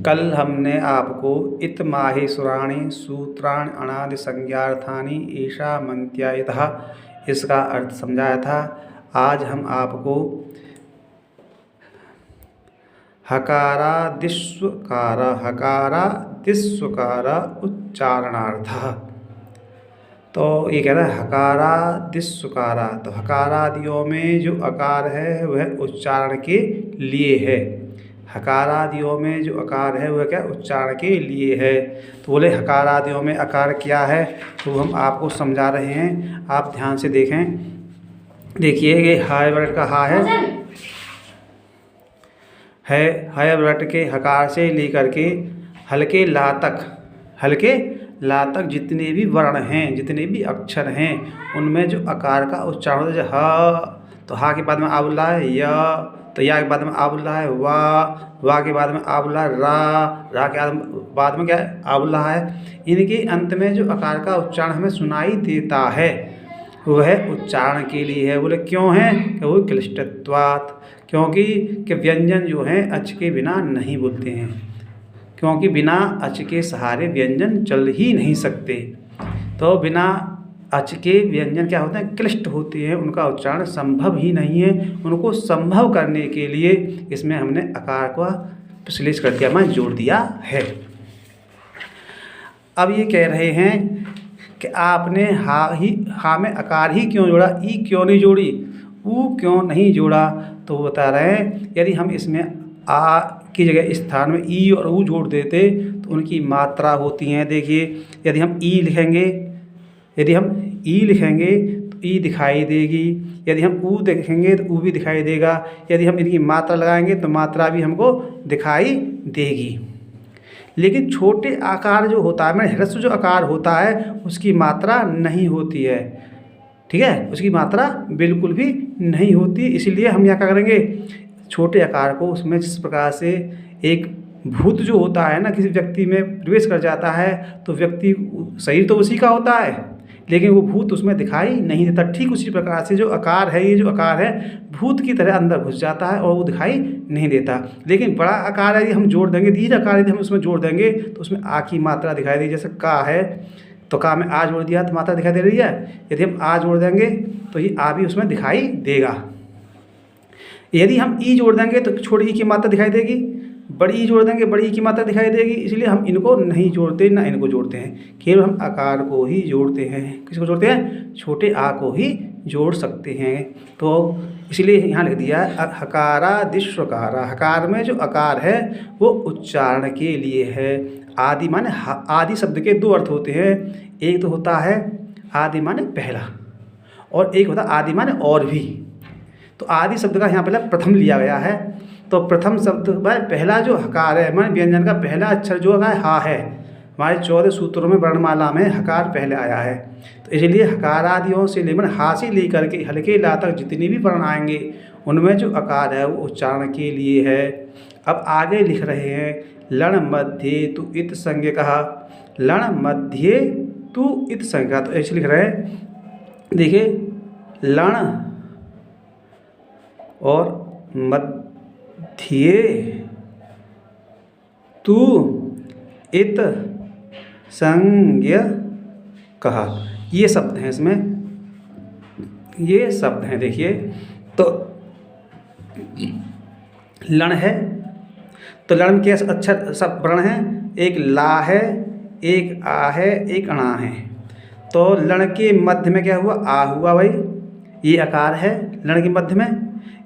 कल हमने आपको इत माहेश्वराणि सूत्राणि अनादि संज्ञार्थानि ईशा मंत्यायतः इसका अर्थ समझाया था। आज हम आपको हकारादिस्वकार उच्चारणार्थ, तो ये कह रहा है हकारादिस्वकारा, तो हकारादियों में जो अकार है वह उच्चारण के लिए है। हकारादियों में जो अकार है वह क्या उच्चारण के लिए है। तो बोले हकारादियों में अकार क्या है, तो हम आपको समझा रहे हैं, आप ध्यान से देखें। देखिए ये हाय वर्ड का हा है हाय वर्ड के हकार से लेकर के हल्के ला तक जितने भी वर्ण हैं, जितने भी अक्षर हैं, उनमें जो अकार का उच्चारण होता है, ह तो हा के बाद में आ बोल रहा है य, तो या के बाद में आ बोल रहा है वाह के बाद में आ बोल रहा है रा के बाद में क्या है आ बोल रहा है। इनके अंत में जो अकार का उच्चारण हमें सुनाई देता है वह उच्चारण के लिए है। बोले क्यों है कि वो क्लिष्टत्वात्, क्योंकि कि व्यंजन जो हैं अच के बिना नहीं बोलते हैं, क्योंकि बिना अच के सहारे व्यंजन चल ही नहीं सकते। तो बिना अच के व्यंजन क्या होते हैं, क्लिष्ट होते हैं, उनका उच्चारण संभव ही नहीं है। उनको संभव करने के लिए इसमें हमने अकार का विश्लेषण करके हमें जोड़ दिया है। अब ये कह रहे हैं कि आपने हा में अकार ही क्यों जोड़ा, ई क्यों नहीं जोड़ी, ऊ क्यों नहीं जोड़ा। तो वो बता रहे हैं यदि हम इसमें आ की जगह स्थान में ई और ऊ जोड़ देते तो उनकी मात्रा होती हैं। देखिए यदि हम ई लिखेंगे तो ई दिखाई देगी, यदि हम ऊ देखेंगे तो ऊ भी दिखाई देगा, यदि हम इनकी मात्रा लगाएंगे तो मात्रा भी हमको दिखाई देगी। लेकिन छोटे आकार जो होता है, मैंने ह्रस्व जो आकार होता है उसकी मात्रा नहीं होती है, ठीक है, उसकी मात्रा बिल्कुल भी नहीं होती। इसलिए हम यहाँ क्या करेंगे, छोटे आकार को उसमें जिस प्रकार से एक भूत जो होता है ना किसी व्यक्ति में प्रवेश कर जाता है, तो व्यक्ति शरीर तो उसी का होता है लेकिन वो भूत उसमें दिखाई नहीं देता, ठीक उसी प्रकार से जो आकार है, ये जो आकार है भूत की तरह अंदर घुस जाता है और वो दिखाई नहीं देता। लेकिन बड़ा आकार यदि हम जोड़ देंगे, दीर्घ आकार यदि हम उसमें जोड़ देंगे तो उसमें आ की मात्रा दिखाई देगी। जैसे का है तो का में आ जोड़ दिया तो मात्रा दिखाई दे रही है, यदि हम आ जोड़ देंगे तो ये आ भी उसमें दिखाई देगा। यदि हम ई जोड़ देंगे तो छोटी ई की मात्रा दिखाई देगी, बड़ी ई जोड़ देंगे बड़ी ई की मात्रा दिखाई देगी। इसलिए हम इनको नहीं जोड़ते ना इनको जोड़ते हैं, केवल हम आकार को ही जोड़ते हैं। किसको जोड़ते हैं, छोटे आ को ही जोड़ सकते हैं। तो इसलिए यहाँ लिख दिया हकारादिस्वकारा, हकार में जो आकार है वो उच्चारण के लिए है। आदि माने आदि शब्द के दो अर्थ होते हैं, एक तो होता है आदि माने पहला और एक होता है आदि माने और भी। तो आदि शब्द का यहाँ पहले प्रथम लिया गया है, तो प्रथम शब्द में पहला जो हकार है माने व्यंजन का पहला अक्षर जो है हा है। हमारे 14 सूत्रों में वर्णमाला में हकार पहले आया है, तो इसलिए हकारादियों से लेकर हा से लेकर के हल्के ला तक जितने भी वर्ण आएंगे उनमें जो आकार है वो उच्चारण के लिए है। अब आगे लिख रहे हैं लण मध्य तु इत संज्ञ कहा, लण मध्य तु इत संज्ञा, तो ऐसे लिख रहे हैं। देखिए लण और मध्य तु इत संज्ञ कहा, ये शब्द हैं, इसमें ये शब्द हैं। देखिए तो लण है तो लण के अक्षर सब वर्ण हैं, एक ला है, एक आ है, एक अणा है। तो लण के मध्य में क्या हुआ, आ हुआ भाई, ये आकार है लण के मध्य में।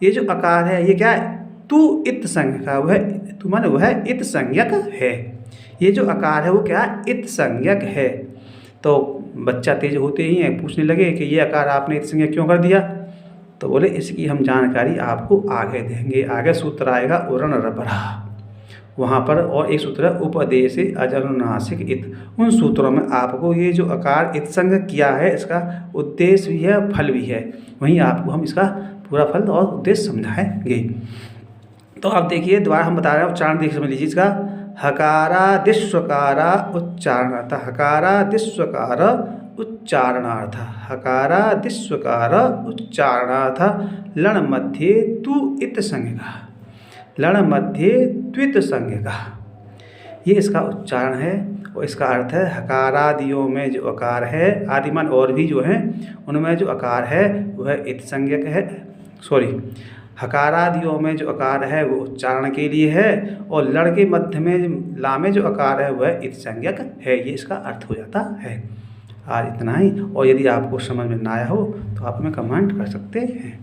ये जो आकार है ये क्या है, तु इत संज्ञक का, वह तु माने वह इत संज्ञक है। ये जो आकार है वो क्या है, इत संज्ञक है। तो बच्चा तेज होते ही हैं पूछने लगे कि ये आकार आपने इत संज्ञक क्यों कर दिया, तो बोले इसकी हम जानकारी आपको आगे देंगे। आगे सूत्र आएगा उरण रपरा वहाँ पर, और एक सूत्र है उपदेश अजनुनासिक इत। उन सूत्रों में आपको ये जो आकार इत संज्ञक किया है इसका उद्देश्य भी है फल भी है, वहीं आपको हम इसका पूरा फल और उद्देश्य समझाएंगे। तो अब देखिए दोबारा हम बता रहे हैं, उच्चारण देख समझ लीजिए इसका। हकारादिस्वकारा उच्चारणार्थ, हकारादिस्वकार उच्चारणार्थ, हकारादिस्वकार उच्चारणार्थ लण मध्ये तु इत संज्ञा। लण मध्य त्वित संज्ञ का, ये इसका उच्चारण है। और इसका अर्थ है हकारादियों में जो अकार है, आदिमान और भी जो हैं उनमें जो अकार है वह इत संज्ञक है, हकारादियों में जो अकार है वो उच्चारण के लिए है, और लड़ के मध्य में ला में जो अकार है वह इत संज्ञक है। ये इसका अर्थ हो जाता है। आज इतना ही, और यदि आपको समझ में ना आया हो तो आप हमें कमेंट कर सकते हैं।